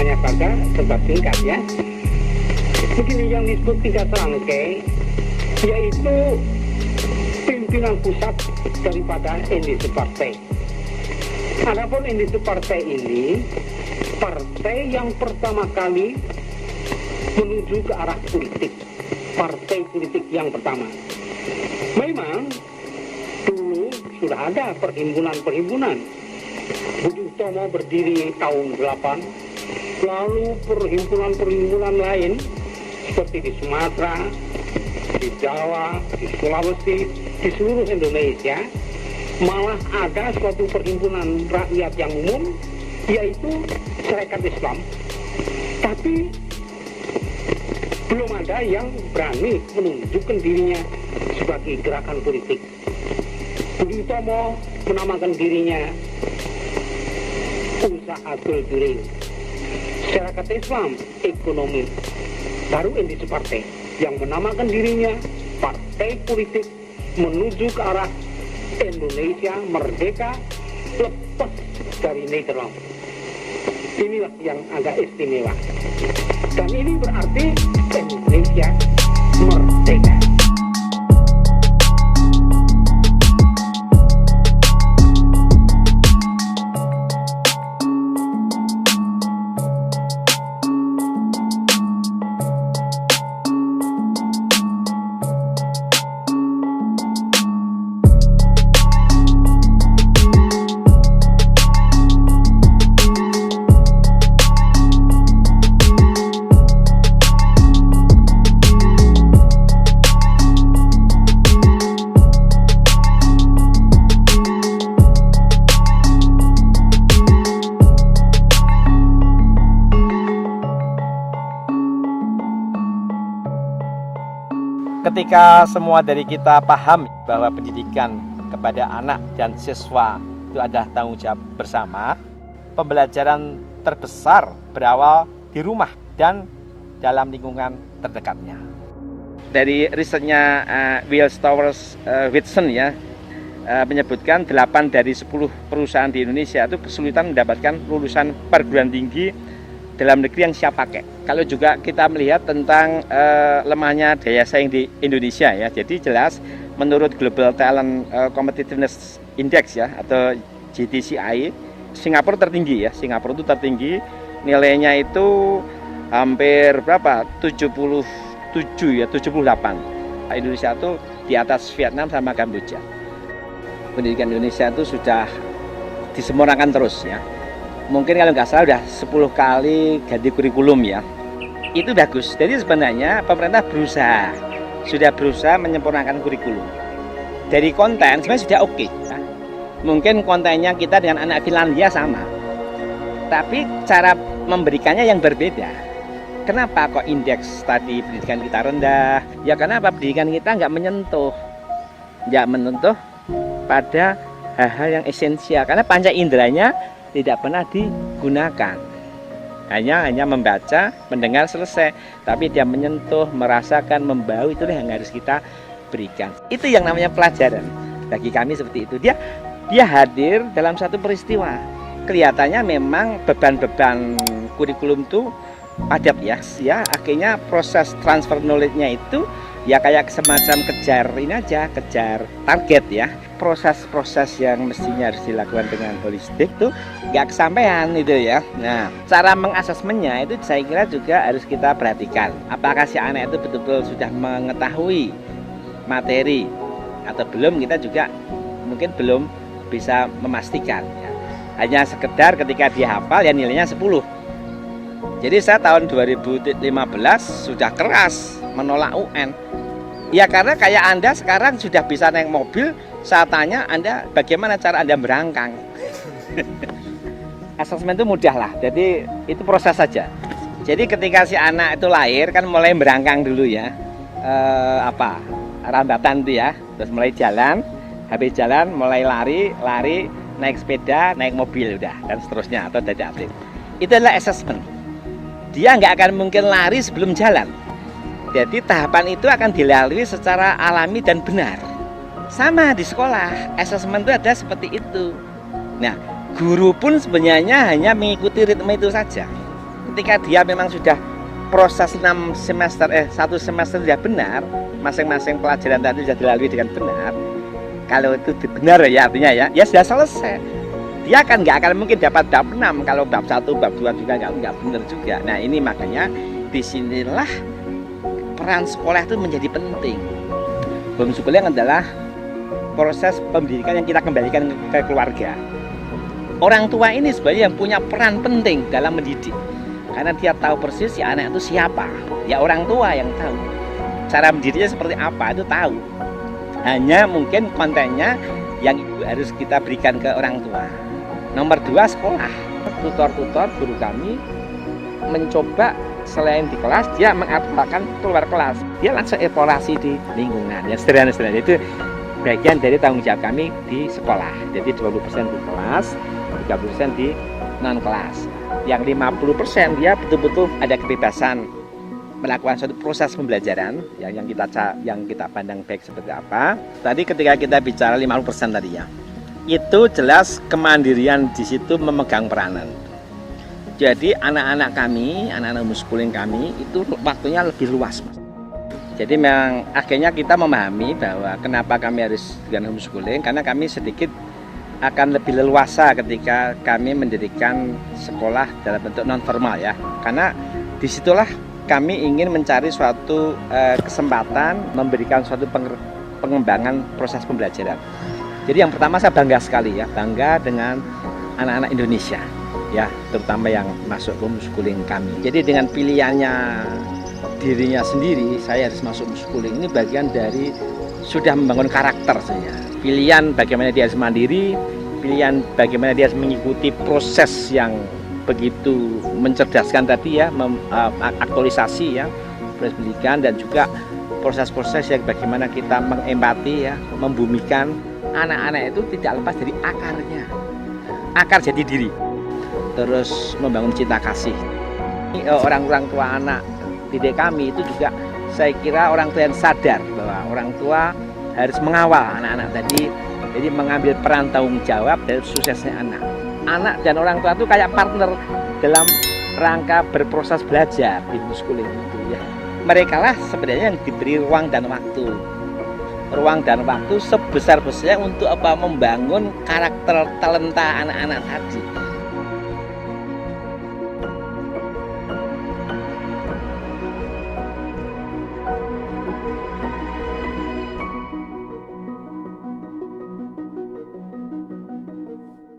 hanya saja sebab singkat ya. Begini yang disebut 3 serangkai, yaitu pimpinan pusat daripada industri partai. Adapun industri partai ini, partai yang pertama kali menuju ke arah politik, partai politik yang pertama. Memang dulu sudah ada perhimpunan-perhimpunan. Budi Utomo berdiri tahun 8, lalu perhimpunan-perhimpunan lain seperti di Sumatera, di Jawa, di Sulawesi, di seluruh Indonesia. Malah ada suatu perhimpunan rakyat yang umum, yaitu Serikat Islam. Tapi belum ada yang berani menunjukkan dirinya sebagai gerakan politik. Budi Utomo menamakan dirinya Usahatul During. Serikat Islam Ekonomi, baru industri partai yang menamakan dirinya partai politik menuju ke arah Indonesia merdeka lepas dari Nederland. Inilah yang agak istimewa. Dan ini berarti Indonesia merdeka. Ketika semua dari kita paham bahwa pendidikan kepada anak dan siswa itu adalah tanggung jawab bersama, pembelajaran terbesar berawal di rumah dan dalam lingkungan terdekatnya. Dari risetnya Will Towers Watson ya, menyebutkan 8 dari 10 perusahaan di Indonesia itu kesulitan mendapatkan lulusan perguruan tinggi dalam negeri yang siap pakai. Kalau juga kita melihat tentang lemahnya daya saing di Indonesia ya, jadi jelas menurut Global Talent Competitiveness Index ya atau GTCI, Singapura tertinggi ya, Singapura itu tertinggi, nilainya itu hampir berapa? 77 ya, 78. Indonesia itu di atas Vietnam sama Kamboja. Pendidikan Indonesia itu sudah disempurnakan terus ya. Mungkin kalau nggak salah udah 10 kali ganti kurikulum ya. Itu bagus. Jadi sebenarnya pemerintah sudah berusaha menyempurnakan kurikulum. Dari konten sebenarnya sudah oke. Ya. Mungkin kontennya kita dengan anak Finlandia sama. Tapi cara memberikannya yang berbeda. Kenapa kok indeks tadi pendidikan kita rendah? Ya karena apa? Pendidikan kita nggak menyentuh pada hal-hal yang esensial. Karena panca inderanya tidak pernah digunakan, hanya membaca, mendengar selesai, tapi dia menyentuh, merasakan, membau, itulah yang harus kita berikan. Itu yang namanya pelajaran. Bagi kami seperti itu, dia hadir dalam satu peristiwa. Kelihatannya memang beban-beban kurikulum itu padat ya, akhirnya proses transfer knowledge-nya itu ya kayak semacam kejar target ya. Proses-proses yang mestinya harus dilakukan dengan holistik tuh nggak kesampaian itu ya. Nah, cara mengasesmennya itu saya kira juga harus kita perhatikan. Apakah si anak itu betul-betul sudah mengetahui materi atau belum, kita juga mungkin belum bisa memastikan ya. Hanya sekedar ketika dia hafal ya nilainya 10. Jadi saya tahun 2015 sudah keras menolak UN. Ya karena kayak Anda sekarang sudah bisa naik mobil, saya tanya Anda bagaimana cara Anda berangkang. Asesmen itu mudah lah, jadi itu proses saja. Jadi ketika si anak itu lahir kan mulai berangkang dulu ya, rambatan itu ya, terus mulai jalan, habis jalan mulai lari, naik sepeda, naik mobil udah dan seterusnya atau jadi atlet. Itu adalah asesmen. Dia nggak akan mungkin lari sebelum jalan. Jadi tahapan itu akan dilalui secara alami dan benar. Sama di sekolah, asesmen itu ada seperti itu. Nah, guru pun sebenarnya hanya mengikuti ritme itu saja. ketika dia memang sudah proses 1 semester sudah benar, masing-masing pelajaran tadi sudah dilalui dengan benar, kalau itu benar ya artinya ya sudah selesai. Dia kan nggak akan mungkin dapat bab 6 kalau bab 1, bab 2 juga nggak benar juga. Nah ini makanya disinilah peran sekolah itu menjadi penting. Homeschooling adalah proses pendidikan yang kita kembalikan ke keluarga. Orang tua ini sebenarnya yang punya peran penting dalam mendidik, karena dia tahu persis si anak itu siapa. Ya orang tua yang tahu cara mendidiknya seperti apa, itu tahu. Hanya mungkin kontennya yang harus kita berikan ke orang tua. Nomor 2, sekolah. Tutor-tutor guru kami mencoba selain di kelas, dia mengadvokakan keluar kelas. Dia langsung evaluasi di lingkungan. Ya sederhana-sederhana itu bagian dari tanggung jawab kami di sekolah. Jadi 20% di kelas, 30% di non kelas. Yang 50% dia betul-betul ada kebebasan melakukan suatu proses pembelajaran yang kita pandang baik seperti apa. Tadi ketika kita bicara 50% tadi ya, itu jelas kemandirian di situ memegang peranan. Jadi anak-anak kami, anak-anak homeschooling kami itu waktunya lebih luas, Mas. Jadi memang akhirnya kita memahami bahwa kenapa kami harus dengan homeschooling, karena kami sedikit akan lebih leluasa ketika kami mendirikan sekolah dalam bentuk non formal ya. Karena disitulah kami ingin mencari suatu kesempatan memberikan suatu pengembangan proses pembelajaran. Jadi yang pertama saya bangga sekali ya, bangga dengan anak-anak Indonesia ya, terutama yang masuk homeschooling kami. Jadi dengan pilihannya dirinya sendiri, saya harus masuk homeschooling, ini bagian dari sudah membangun karakter saya. Pilihan bagaimana dia harus mandiri, pilihan bagaimana dia harus mengikuti proses yang begitu mencerdaskan tadi ya, aktualisasi ya, proses pendidikan, dan juga proses-proses yang bagaimana kita mengempati ya, membumikan anak-anak itu tidak lepas dari akarnya, akar jati diri, terus membangun cinta kasih. Orang-orang tua anak didik kami itu juga saya kira orang tua yang sadar bahwa orang tua harus mengawal anak-anak tadi, jadi mengambil peran tanggung jawab dari suksesnya anak. Anak dan orang tua itu kayak partner dalam rangka berproses belajar di homeschooling itu ya. Mereka lah sebenarnya yang diberi ruang dan waktu sebesar-besarnya untuk membangun karakter talenta anak-anak tadi.